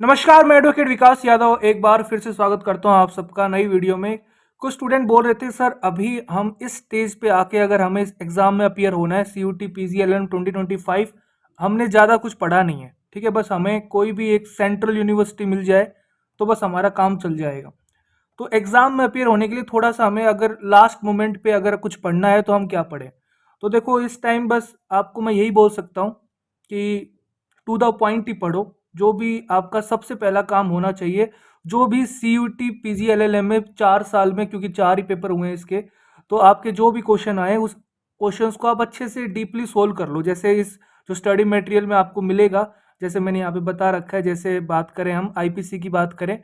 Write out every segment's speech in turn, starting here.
नमस्कार, मैं एडवोकेट विकास यादव एक बार फिर से स्वागत करता हूं आप सबका नई वीडियो में। कुछ स्टूडेंट बोल रहे थे सर अभी हम इस स्टेज पे आके अगर हमें इस एग्जाम में अपीयर होना है सीयूटी पीजीएलएम 2025 हमने ज़्यादा कुछ पढ़ा नहीं है। ठीक है, बस हमें कोई भी एक सेंट्रल यूनिवर्सिटी मिल जाए तो बस हमारा काम चल जाएगा। तो एग्जाम में अपीयर होने के लिए थोड़ा सा हमें अगर लास्ट मोमेंट पे अगर कुछ पढ़ना है तो हम क्या पढ़ें। तो देखो इस टाइम बस आपको मैं यही बोल सकता हूँ कि टू द पॉइंट ही पढ़ो। जो भी आपका सबसे पहला काम होना चाहिए, जो भी C U T P G L L M में 4 साल में, क्योंकि 4 ही पेपर हुए हैं इसके, तो आपके जो भी क्वेश्चन आए उस क्वेश्चंस को आप अच्छे से डीपली सोल्व कर लो। जैसे इस जो स्टडी मटेरियल में आपको मिलेगा, जैसे मैंने यहाँ पे बता रखा है, जैसे बात करें हम आईपीसी की बात करें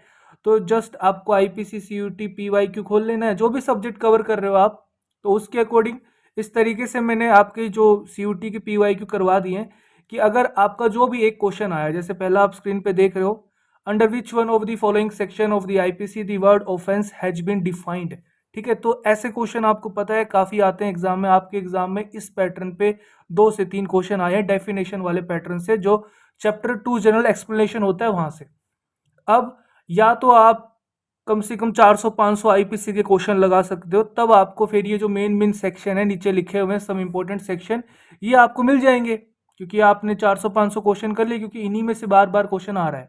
तो जस्ट आपको IPC C U T P Y Q खोल लेना है, जो भी सब्जेक्ट कवर कर रहे हो आप, तो उसके अकॉर्डिंग इस तरीके से मैंने आपके जो सी यू टी की पी वाई क्यू करवा दिए हैं कि अगर आपका जो भी एक क्वेश्चन आया, जैसे पहला आप स्क्रीन पे देख रहे हो, under which one of the following section of the IPC the word offence has been defined. ठीक है, तो ऐसे क्वेश्चन आपको पता है काफी आते हैं एग्जाम में। आपके एग्जाम में इस पैटर्न पे 2 से 3 क्वेश्चन आए हैं डेफिनेशन वाले पैटर्न से, जो चैप्टर 2 जनरल एक्सप्लेनेशन होता है वहां से। अब या तो आप कम से कम 400-500 आईपीसी के क्वेश्चन लगा सकते हो, तब आपको फिर ये जो मेन मेन सेक्शन है नीचे लिखे हुए हैं सम इंपॉर्टेंट सेक्शन, ये आपको मिल जाएंगे, क्योंकि आपने 400-500 क्वेश्चन कर लिए, क्योंकि इन्हीं में से बार बार क्वेश्चन आ रहा है।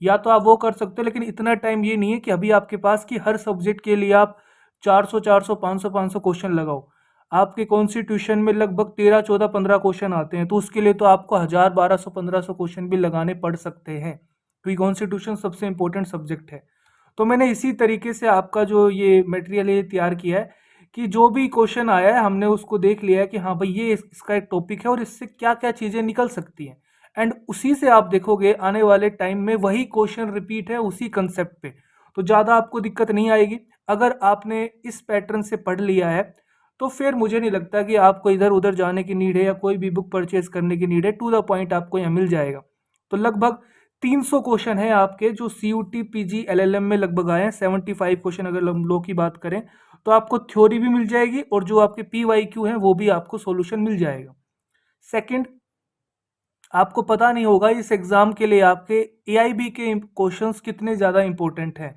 या तो आप वो कर सकते हो, लेकिन इतना टाइम ये नहीं है कि अभी आपके पास कि हर सब्जेक्ट के लिए आप 400-400 500-500 क्वेश्चन लगाओ। आपके कॉन्स्टिट्यूशन में लगभग 13-14-15 क्वेश्चन आते हैं, तो उसके लिए तो आपको 1000-1200-1500 क्वेश्चन भी लगाने पड़ सकते हैं, क्योंकि कॉन्स्टिट्यूशन सबसे इंपॉर्टेंट सब्जेक्ट है। तो मैंने इसी तरीके से आपका जो ये मटेरियल है तैयार किया है कि जो भी क्वेश्चन आया है हमने उसको देख लिया है कि हाँ भाई ये इसका एक टॉपिक है और इससे क्या क्या चीज़ें निकल सकती हैं, एंड उसी से आप देखोगे आने वाले टाइम में वही क्वेश्चन रिपीट है उसी कंसेप्ट पे, तो ज़्यादा आपको दिक्कत नहीं आएगी। अगर आपने इस पैटर्न से पढ़ लिया है तो फिर मुझे नहीं लगता कि आपको इधर उधर जाने की नीड है या कोई भी बुक परचेज करने की नीड है। टू द पॉइंट आपको यहाँ मिल जाएगा। तो लगभग 300 क्वेश्चन है आपके जो C U T P G L L M में लगभग आए हैं। 75 क्वेश्चन अगर हम लोग की बात करें तो आपको थ्योरी भी मिल जाएगी और जो आपके पी वाई क्यू है वो भी आपको सॉल्यूशन मिल जाएगा। सेकंड, आपको पता नहीं होगा इस एग्जाम के लिए आपके एआईबी के क्वेश्चंस कितने ज़्यादा इंपॉर्टेंट हैं।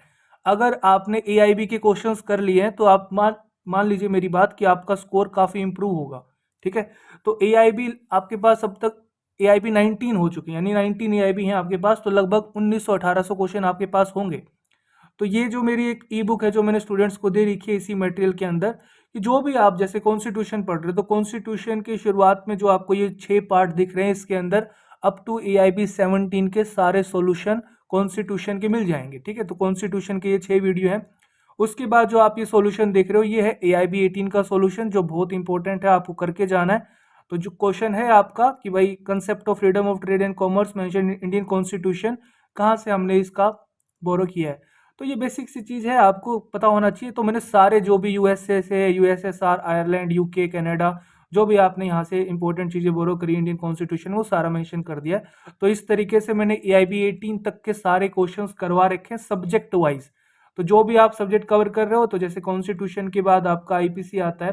अगर आपने एआईबी के क्वेश्चंस कर लिए हैं तो आप मान मान लीजिए मेरी बात कि आपका स्कोर काफ़ी इंप्रूव होगा। ठीक है, तो एआईबी आपके पास अब तक एआईबी 19 हो चुकी है, यानी 19 एआईबी हैं आपके पास, तो लगभग 1900-1800 क्वेश्चन आपके पास होंगे। तो ये जो मेरी एक ई बुक है जो मैंने स्टूडेंट्स को दे रखी है इसी मटेरियल के अंदर, कि जो भी आप जैसे कॉन्स्टिट्यूशन पढ़ रहे हो तो कॉन्स्टिट्यूशन की शुरुआत में जो आपको ये 6 पार्ट दिख रहे हैं इसके अंदर अप टू AIB 17 के सारे सॉल्यूशन कॉन्स्टिट्यूशन के मिल जाएंगे। ठीक है, तो कॉन्स्टिट्यूशन के ये 6 वीडियो हैं। उसके बाद जो आप ये सॉल्यूशन देख रहे हो ये है AIB 18 का सॉल्यूशन, जो बहुत इंपॉर्टेंट है, आपको करके जाना है। तो जो क्वेश्चन है आपका कि भाई concept of freedom of trade and commerce mention Indian constitution, कहाँ से हमने इसका बोरो किया है, तो ये बेसिक सी चीज़ है, आपको पता होना चाहिए। तो मैंने सारे जो भी यूएसए से यूएसएसआर आयरलैंड यूके कनाडा जो भी आपने यहाँ से इंपॉर्टेंट चीज़ें बोरो करी इंडियन कॉन्स्टिट्यूशन वो सारा मेंशन कर दिया है। तो इस तरीके से मैंने AIB 18 तक के सारे क्वेश्चंस करवा रखे हैं सब्जेक्ट वाइज। तो जो भी आप सब्जेक्ट कवर कर रहे हो, तो जैसे कॉन्स्टिट्यूशन के बाद आपका आईपीसी आता है,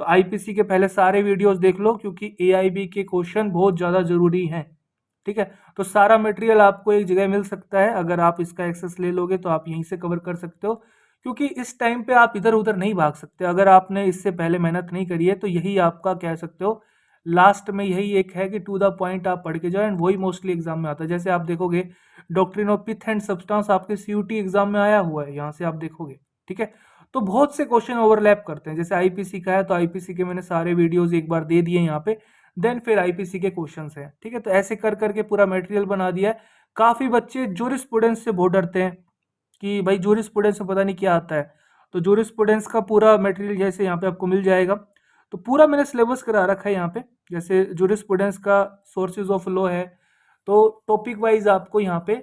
तो आईपीसी के पहले सारे वीडियोस देख लो, क्योंकि AIB के क्वेश्चन बहुत ज़्यादा जरूरी हैं। ठीक है, तो सारा मटेरियल आपको एक जगह मिल सकता है, अगर आप इसका एक्सेस ले लोगे तो आप यहीं से कवर कर सकते हो, क्योंकि इस टाइम पे आप इधर उधर नहीं भाग सकते। अगर आपने इससे पहले मेहनत नहीं करी है तो यही आपका कह सकते हो लास्ट में यही एक है कि टू द पॉइंट आप पढ़ के जाओ, एंड वही मोस्टली एग्जाम में आता है। जैसे आप देखोगे doctrine of pith and substance आपके सीयूटी एग्जाम में आया हुआ है, यहाँ से आप देखोगे। ठीक है, तो बहुत से क्वेश्चन ओवरलैप करते हैं। जैसे आईपीसी का है तो आईपीसी के मैंने सारे वीडियोज एक बार दे दिए यहाँ पे, देन फिर आईपीसी के क्वेश्चंस हैं। ठीक है, तो ऐसे कर करके पूरा मटेरियल बना दिया है। काफ़ी बच्चे जूरिस्प्रूडेंस से बहुत डरते हैं कि भाई जूरिस्प्रूडेंस में पता नहीं क्या आता है, तो जूरिस्प्रूडेंस का पूरा मटेरियल जैसे यहाँ पे आपको मिल जाएगा। तो पूरा मैंने सिलेबस करा रखा है यहाँ पे। जैसे जूरिस्प्रूडेंस का सोर्सेज ऑफ लॉ है, तो टॉपिक वाइज आपको यहाँ पे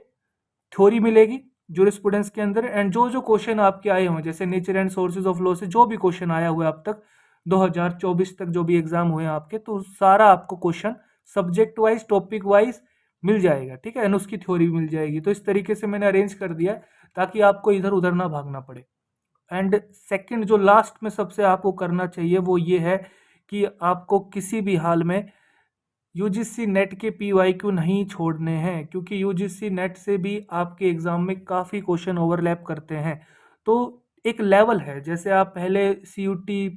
थ्योरी मिलेगी जूरिस्प्रूडेंस के अंदर, एंड जो जो क्वेश्चन आपके आए हों, जैसे nature and sources of law से जो भी क्वेश्चन आया हुआ है अब तक 2024 तक जो भी एग्जाम हुए हैं आपके, तो सारा आपको question subject wise topic wise मिल जाएगा। ठीक है, एंड उसकी थ्योरी भी मिल जाएगी। तो इस तरीके से मैंने अरेंज कर दिया है ताकि आपको इधर उधर ना भागना पड़े। एंड सेकंड जो लास्ट में सबसे आपको करना चाहिए वो ये है कि आपको किसी भी हाल में यूजीसी नेट के पीवाईक्यू नहीं छोड़ने हैं, क्योंकि यूजीसी नेट से भी आपके एग्जाम में काफ़ी क्वेश्चन ओवरलैप करते हैं। तो एक लेवल है, जैसे आप पहले सीयूटी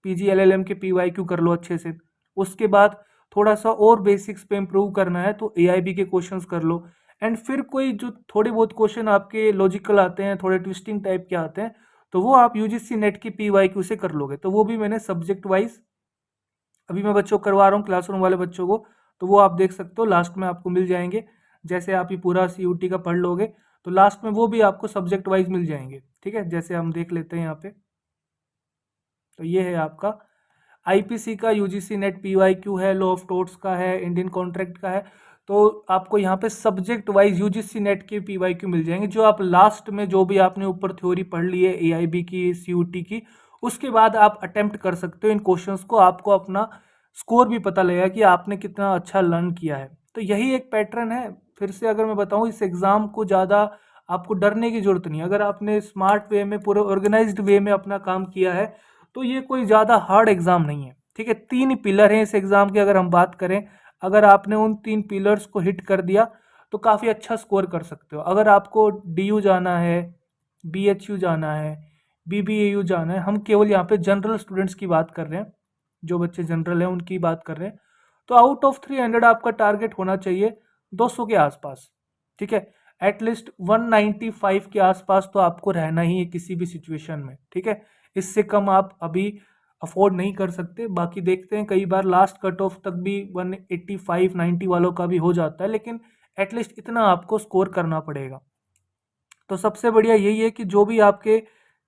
पीजीएलएलएम के पीवाईक्यू कर लो अच्छे से, उसके बाद थोड़ा सा और बेसिक्स पे इम्प्रूव करना है तो एआईबी के क्वेश्चंस कर लो, एंड फिर कोई जो थोड़े बहुत क्वेश्चन आपके लॉजिकल आते हैं, थोड़े ट्विस्टिंग टाइप के आते हैं, तो वो आप यूजीसी नेट की पीवाईक्यू से कर लोगे। तो वो भी मैंने सब्जेक्ट वाइज अभी मैं बच्चों को करवा रहा हूँ, क्लासरूम वाले बच्चों को, तो वो आप देख सकते हो, लास्ट में आपको मिल जाएंगे। जैसे आप ये पूरा सीयूटी का पढ़ लोगे तो लास्ट में वो भी आपको सब्जेक्ट वाइज मिल जाएंगे। ठीक है, जैसे हम देख लेते हैं यहाँ पे, तो ये है आपका आईपीसी का यूजीसी नेट पीवाईक्यू है, लॉ ऑफ टोर्ट्स का है, इंडियन कॉन्ट्रैक्ट का है। तो आपको यहाँ पे सब्जेक्ट वाइज यूजीसी नेट के पीवाईक्यू मिल जाएंगे, जो आप लास्ट में जो भी आपने ऊपर थ्योरी पढ़ ली है एआईबी की, सीयूटी की, उसके बाद आप अटेम्प्ट कर सकते हो इन क्वेश्चंस को। आपको अपना स्कोर भी पता लगेगा कि आपने कितना अच्छा लर्न किया है। तो यही एक पैटर्न है। फिर से अगर मैं बताऊं, इस एग्ज़ाम को ज़्यादा आपको डरने की ज़रूरत नहीं है। अगर आपने स्मार्ट वे में, पूरे ऑर्गेनाइज्ड वे में अपना काम किया है, तो ये कोई ज़्यादा हार्ड एग्ज़ाम नहीं है। ठीक है, 3 पिलर हैं इस एग्ज़ाम के, अगर हम बात करें, अगर आपने उन 3 पिलर्स को हिट कर दिया तो काफ़ी अच्छा स्कोर कर सकते हो। अगर आपको डीयू जाना है, बीएचयू जाना है, बीबीएयू जाना है, हम केवल यहाँ पे जनरल स्टूडेंट्स की बात कर रहे हैं, जो बच्चे जनरल हैं उनकी बात कर रहे हैं, तो आउट ऑफ 300 आपका टारगेट होना चाहिए 200 के आसपास। ठीक है, एटलीस्ट 195 के आसपास तो आपको रहना ही है किसी भी सिचुएशन में। ठीक है, इससे कम आप अभी अफोर्ड नहीं कर सकते। बाकी देखते हैं, कई बार लास्ट कट ऑफ तक भी 185 90 वालों का भी हो जाता है, लेकिन एटलीस्ट इतना आपको स्कोर करना पड़ेगा। तो सबसे बढ़िया यही है कि जो भी आपके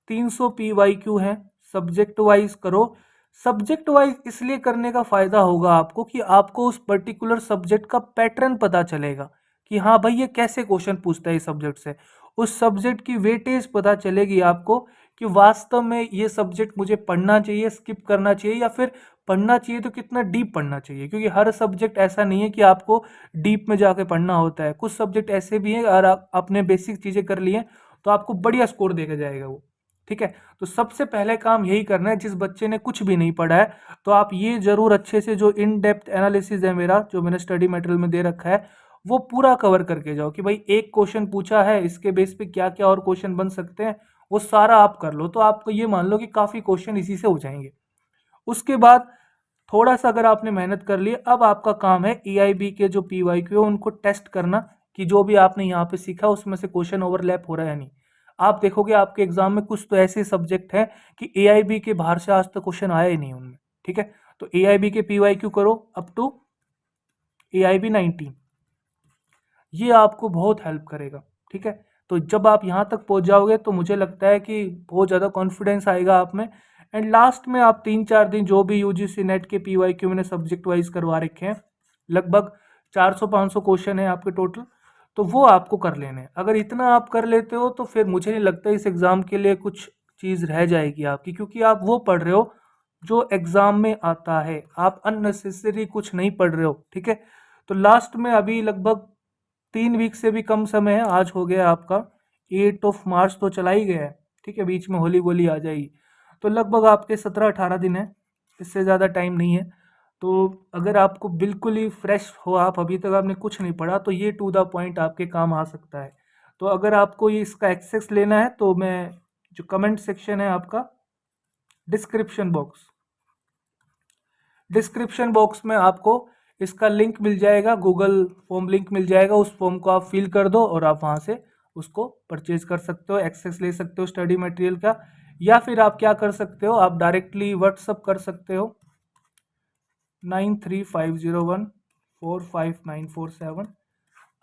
300 पीवाईक्यू हैं, सब्जेक्ट वाइज करो। सब्जेक्ट वाइज इसलिए करने का फायदा होगा आपको कि आपको उस पर्टिकुलर सब्जेक्ट का पैटर्न पता चलेगा कि हाँ भाई ये कैसे क्वेश्चन पूछता है इस सब्जेक्ट से। उस सब्जेक्ट की वेटेज पता चलेगी आपको कि वास्तव में ये सब्जेक्ट मुझे पढ़ना चाहिए, स्किप करना चाहिए, या फिर पढ़ना चाहिए तो कितना डीप पढ़ना चाहिए। क्योंकि हर सब्जेक्ट ऐसा नहीं है कि आपको डीप में जाके पढ़ना होता है। कुछ सब्जेक्ट ऐसे भी हैं, अगर आपने बेसिक चीज़ें कर ली हैं तो आपको बढ़िया स्कोर देकर जाएगा वो। ठीक है, तो सबसे पहले काम यही करना है, जिस बच्चे ने कुछ भी नहीं पढ़ा है तो आप ये जरूर अच्छे से, जो इन डेप्थ एनालिसिस है मेरा, जो मैंने स्टडी मटेरियल में दे रखा है, वो पूरा कवर करके जाओ कि भाई एक क्वेश्चन पूछा है, इसके बेस पे क्या क्या और क्वेश्चन बन सकते हैं, वो सारा आप कर लो। तो आपको ये मान लो कि काफ़ी क्वेश्चन इसी से हो जाएंगे। उसके बाद थोड़ा सा अगर आपने मेहनत कर ली, अब आपका काम है एआईबी के जो पीवाईक्यू है उनको टेस्ट करना कि जो भी आपने यहाँ पे सीखा उसमें से क्वेश्चन ओवरलैप हो रहा है या नहीं। आप देखोगे आपके एग्जाम में कुछ तो ऐसे सब्जेक्ट हैं कि एआईबी के बाहर से आज तक क्वेश्चन आया ही नहीं उनमें। ठीक है, तो एआईबी के पीवाईक्यू करो अप टू एआईबी 19, ये आपको बहुत हेल्प करेगा। ठीक है, तो जब आप यहाँ तक पहुँच जाओगे तो मुझे लगता है कि बहुत ज़्यादा कॉन्फिडेंस आएगा आप में। एंड लास्ट में आप 3-4 दिन जो भी यूजीसी नेट के पीवाईक्यू मैंने सब्जेक्ट वाइज करवा रखे हैं, लगभग 400-500 क्वेश्चन है आपके टोटल, तो वो आपको कर लेने हैं। अगर इतना आप कर लेते हो तो फिर मुझे नहीं लगता इस एग्ज़ाम के लिए कुछ चीज़ रह जाएगी आपकी, क्योंकि आप वो पढ़ रहे हो जो एग्ज़ाम में आता है, आप अननेसेसरी कुछ नहीं पढ़ रहे हो। ठीक है, तो लास्ट में अभी लगभग 3 वीक से भी कम समय है, आज हो गया आपका 8 मार्च, तो चला ही गया है। ठीक है, बीच में होली वोली आ जाएगी, तो लगभग आपके 17-18 दिन है, इससे ज़्यादा टाइम नहीं है। तो अगर आपको बिल्कुल ही फ्रेश हो, आप अभी तक आपने कुछ नहीं पढ़ा, तो ये टू द पॉइंट आपके काम आ सकता है। तो अगर आपको ये इसका एक्सेस लेना है तो मैं, जो कमेंट सेक्शन है आपका, डिस्क्रिप्शन बॉक्स, डिस्क्रिप्शन बॉक्स में आपको इसका लिंक मिल जाएगा, गूगल फॉर्म लिंक मिल जाएगा। उस फॉर्म को आप फिल कर दो और आप वहाँ से उसको परचेज कर सकते हो, एक्सेस ले सकते हो स्टडी मटेरियल का। या फिर आप क्या कर सकते हो, आप डायरेक्टली व्हाट्सअप कर सकते हो 9350145947।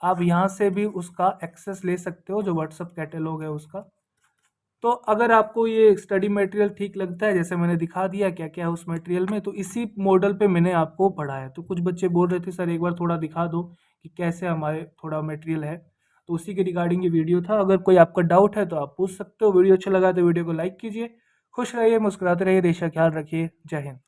आप यहाँ से भी उसका एक्सेस ले सकते हो, जो व्हाट्सअप कैटलॉग है उसका। तो अगर आपको ये स्टडी मटेरियल ठीक लगता है, जैसे मैंने दिखा दिया क्या क्या है उस मटेरियल में, तो इसी मॉडल पे मैंने आपको पढ़ाया। तो कुछ बच्चे बोल रहे थे सर एक बार थोड़ा दिखा दो कि कैसे हमारे थोड़ा मटेरियल है, तो उसी के रिगार्डिंग ये वीडियो था। अगर कोई आपका डाउट है तो आप पूछ सकते हो। वीडियो अच्छा लगा तो वीडियो को लाइक कीजिए। खुश रहिए, मुस्कुराते रहिए, देश का ख्याल रखिए। जय हिंद।